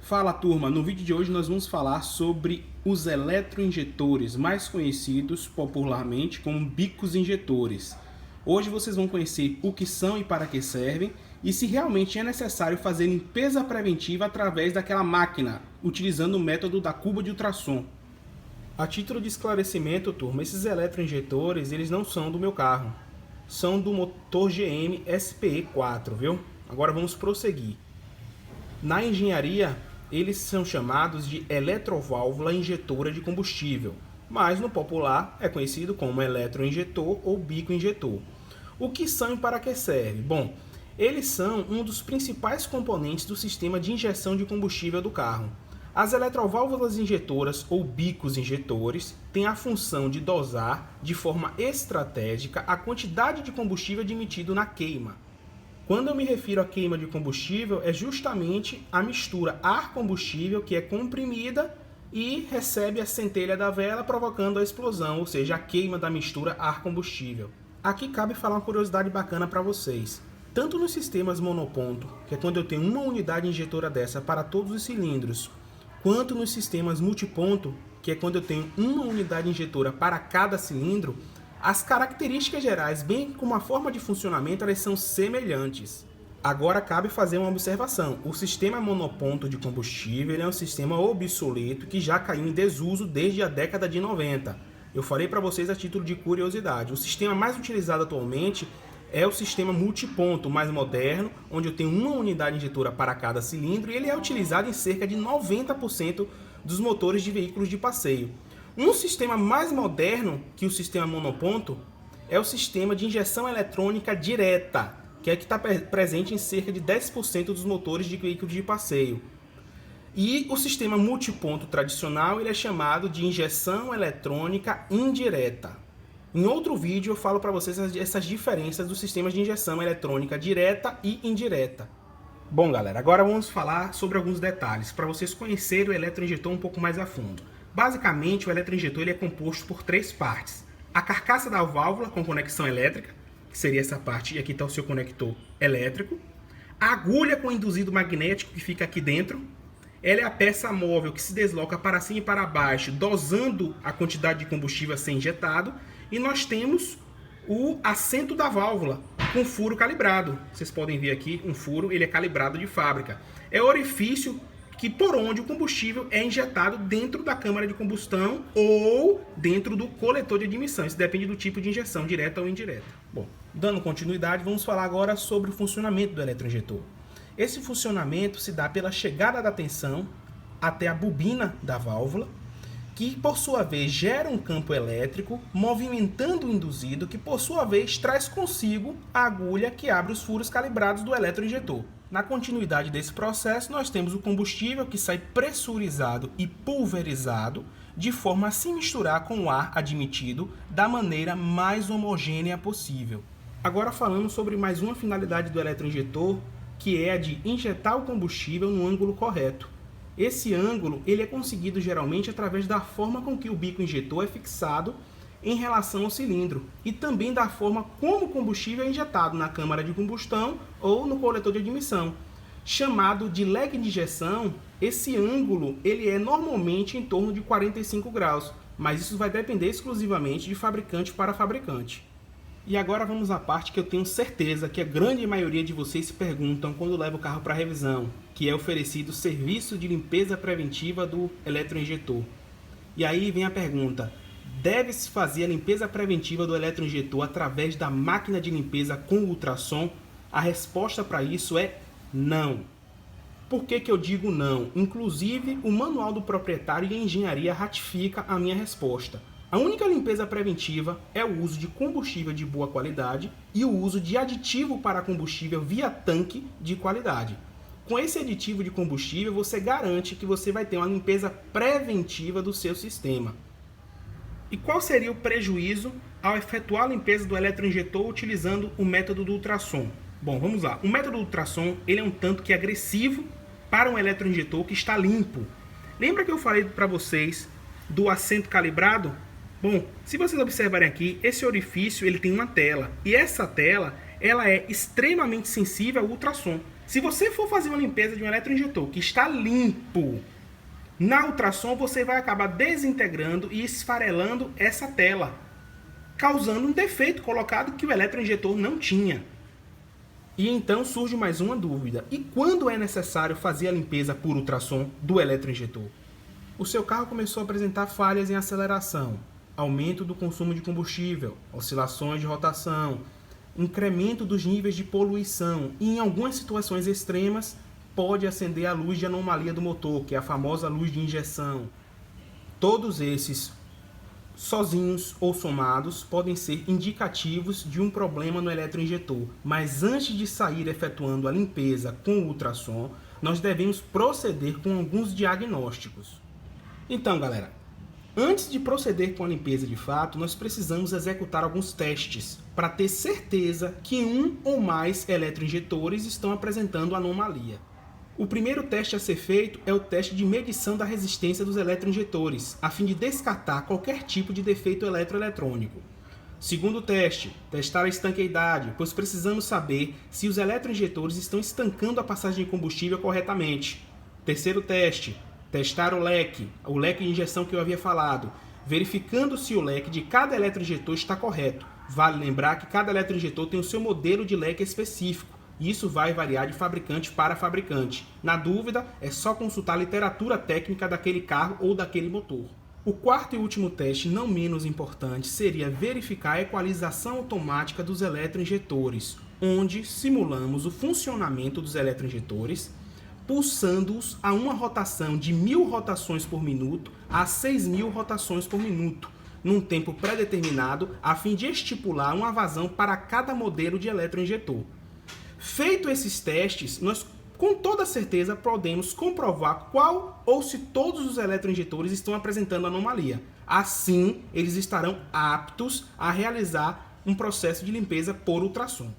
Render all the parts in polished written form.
Fala turma, no vídeo de hoje nós vamos falar sobre os eletroinjetores, mais conhecidos popularmente como bicos injetores. Hoje vocês vão conhecer o que são e para que servem e se realmente é necessário fazer limpeza preventiva através daquela máquina, utilizando o método da cuba de ultrassom. A título de esclarecimento, turma, esses eletroinjetores eles não são do meu carro, são do motor GM SPE4, viu? Agora vamos prosseguir. Na engenharia, eles são chamados de eletroválvula injetora de combustível, mas no popular é conhecido como eletroinjetor ou bico injetor. O que são e para que serve? Bom, eles são um dos principais componentes do sistema de injeção de combustível do carro. As eletroválvulas injetoras ou bicos injetores têm a função de dosar de forma estratégica a quantidade de combustível admitido na queima. Quando eu me refiro a queima de combustível, é justamente a mistura ar-combustível que é comprimida e recebe a centelha da vela, provocando a explosão, ou seja, a queima da mistura ar-combustível. Aqui cabe falar uma curiosidade bacana para vocês. Tanto nos sistemas monoponto, que é quando eu tenho uma unidade injetora dessa para todos os cilindros, quanto nos sistemas multiponto, que é quando eu tenho uma unidade injetora para cada cilindro, as características gerais, bem como a forma de funcionamento, elas são semelhantes. Agora cabe fazer uma observação. O sistema monoponto de combustível é um sistema obsoleto que já caiu em desuso desde a década de 90. Eu falei para vocês a título de curiosidade. O sistema mais utilizado atualmente é o sistema multiponto, mais moderno, onde eu tenho uma unidade injetora para cada cilindro e ele é utilizado em cerca de 90% dos motores de veículos de passeio. Um sistema mais moderno que o sistema monoponto é o sistema de injeção eletrônica direta, que é que está presente em cerca de 10% dos motores de veículos de passeio. E o sistema multiponto tradicional ele é chamado de injeção eletrônica indireta. Em outro vídeo eu falo para vocês essas diferenças dos sistemas de injeção eletrônica direta e indireta. Bom galera, agora vamos falar sobre alguns detalhes para vocês conhecerem o eletroinjetor um pouco mais a fundo. Basicamente, o eletroinjetor ele é composto por três partes. A carcaça da válvula com conexão elétrica, que seria essa parte, e aqui está o seu conector elétrico. A agulha com induzido magnético, que fica aqui dentro. Ela é a peça móvel que se desloca para cima e para baixo, dosando a quantidade de combustível a ser injetado. E nós temos o assento da válvula, com furo calibrado. Vocês podem ver aqui um furo, ele é calibrado de fábrica. É o orifício que por onde o combustível é injetado dentro da câmara de combustão ou dentro do coletor de admissão. Isso depende do tipo de injeção, direta ou indireta. Bom, dando continuidade, vamos falar agora sobre o funcionamento do eletroinjetor. Esse funcionamento se dá pela chegada da tensão até a bobina da válvula, que por sua vez gera um campo elétrico movimentando o induzido, que por sua vez traz consigo a agulha que abre os furos calibrados do eletroinjetor. Na continuidade desse processo, nós temos o combustível que sai pressurizado e pulverizado de forma a se misturar com o ar admitido da maneira mais homogênea possível. Agora falando sobre mais uma finalidade do eletroinjetor, que é a de injetar o combustível no ângulo correto. Esse ângulo ele é conseguido geralmente através da forma com que o bico injetor é fixado em relação ao cilindro e também da forma como o combustível é injetado na câmara de combustão ou no coletor de admissão. Chamado de lag de injeção, esse ângulo ele é normalmente em torno de 45 graus, mas isso vai depender exclusivamente de fabricante para fabricante. E agora vamos à parte que eu tenho certeza que a grande maioria de vocês se perguntam quando leva o carro para revisão, que é oferecido o serviço de limpeza preventiva do eletroinjetor. E aí vem a pergunta: deve-se fazer a limpeza preventiva do eletroinjetor através da máquina de limpeza com ultrassom? A resposta para isso é não. Por que eu digo não? Inclusive, o manual do proprietário e a engenharia ratifica a minha resposta. A única limpeza preventiva é o uso de combustível de boa qualidade e o uso de aditivo para combustível via tanque de qualidade. Com esse aditivo de combustível, você garante que você vai ter uma limpeza preventiva do seu sistema. E qual seria o prejuízo ao efetuar a limpeza do eletroinjetor utilizando o método do ultrassom? Bom, vamos lá. O método do ultrassom ele é um tanto que agressivo para um eletroinjetor que está limpo. Lembra que eu falei para vocês do assento calibrado? Bom, se vocês observarem aqui, esse orifício ele tem uma tela. E essa tela ela é extremamente sensível ao ultrassom. Se você for fazer uma limpeza de um eletroinjetor que está limpo, na ultrassom você vai acabar desintegrando e esfarelando essa tela, causando um defeito colocado que o eletroinjetor não tinha. E então surge mais uma dúvida: e quando é necessário fazer a limpeza por ultrassom do eletroinjetor? O seu carro começou a apresentar falhas em aceleração, aumento do consumo de combustível, oscilações de rotação, incremento dos níveis de poluição e, em algumas situações extremas, pode acender a luz de anomalia do motor, que é a famosa luz de injeção. Todos esses, sozinhos ou somados, podem ser indicativos de um problema no eletroinjetor, mas antes de sair efetuando a limpeza com o ultrassom, nós devemos proceder com alguns diagnósticos. Então, galera, antes de proceder com a limpeza de fato, nós precisamos executar alguns testes para ter certeza que um ou mais eletroinjetores estão apresentando anomalia. O primeiro teste a ser feito é o teste de medição da resistência dos eletroinjetores, a fim de descartar qualquer tipo de defeito eletroeletrônico. Segundo teste, testar a estanqueidade, pois precisamos saber se os eletroinjetores estão estancando a passagem de combustível corretamente. Terceiro teste, testar o leque de injeção que eu havia falado, verificando se o leque de cada eletroinjetor está correto. Vale lembrar que cada eletroinjetor tem o seu modelo de leque específico. Isso vai variar de fabricante para fabricante. Na dúvida, é só consultar a literatura técnica daquele carro ou daquele motor. O quarto e último teste, não menos importante, seria verificar a equalização automática dos eletroinjetores, onde simulamos o funcionamento dos eletroinjetores, pulsando-os a uma rotação de 1000 rotações por minuto a 6000 rotações por minuto, num tempo pré-determinado, a fim de estipular uma vazão para cada modelo de eletroinjetor. Feito esses testes, nós com toda certeza podemos comprovar qual ou se todos os eletroinjetores estão apresentando anomalia. Assim, eles estarão aptos a realizar um processo de limpeza por ultrassom.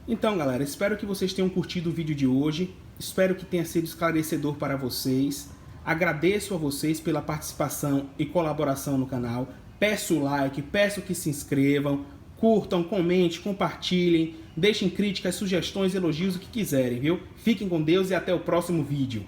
Então, galera, espero que vocês tenham curtido o vídeo de hoje. Espero que tenha sido esclarecedor para vocês. Agradeço a vocês pela participação e colaboração no canal. Peço o like, peço que se inscrevam, curtam, comentem, compartilhem, deixem críticas, sugestões, elogios, o que quiserem, viu? Fiquem com Deus e até o próximo vídeo.